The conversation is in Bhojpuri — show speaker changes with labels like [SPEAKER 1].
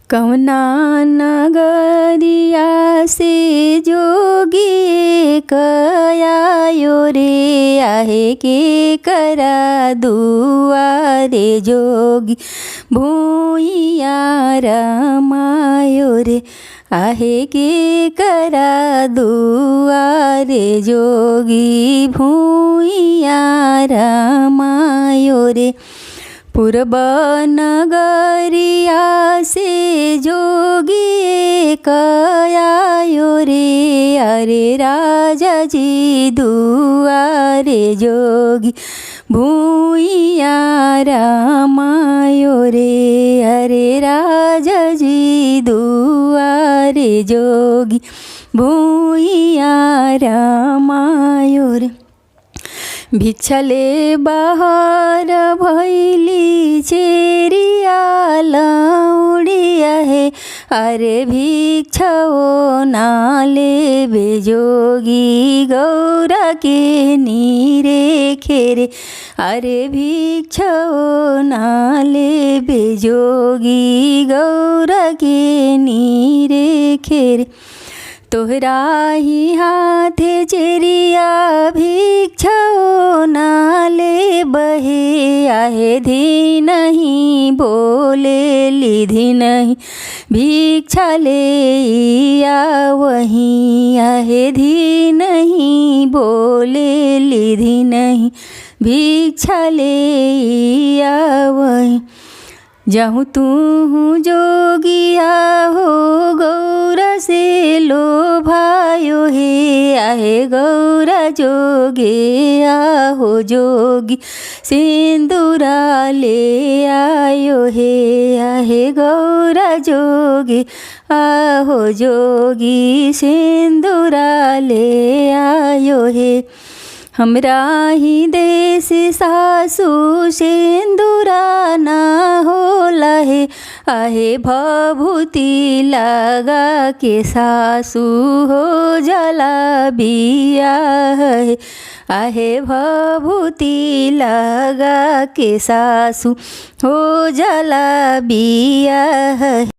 [SPEAKER 1] कवना नगरिया से जोगी कयायो रे आहे के करा दुआरे जोगी भूइया रमायो रे आहे के करा दुआरे जोगी भूइया रमायो रे। पूर्व नगरिया से जोगी कयायो रे अरे राजा जी दुआरे जोगी भूइया रमायो रे अरे राजा जी दुआरे जोगी भूइया रमायो रे। भिक्षाले बाहर भैली चेरिया लौड़िया है अरे भिक्षा ओ नाले बेजोगी गौरा के नीरे खेरे अरे भिक्षा ओ नाले बेजोगी गौरा के नीरे खेरे। तोहरा ही हाथे चेरिया भिक्षा ओ नाले बहे आहे धी नहीं बोले लिधि नहीं भिक्षा ले आ वहीं आहे धी नहीं बोले लिधि नहीं भिक्षा ले आ वहीं। जाहूँ तू जोगिया हो गौरा से लो भायो हे आहे गौरा जोगे आहो जोगी सिंदूरा ले आयो हे आहे गौरा जोगे आहो जोगी सिंदूरा ले आयो हे। हमरा ही देश सासू सिंदूरा ना होला है आहे भभूति लगा के सासू हो जाला बिया है आहे भभूति लगा के सासू हो जाला बिया है।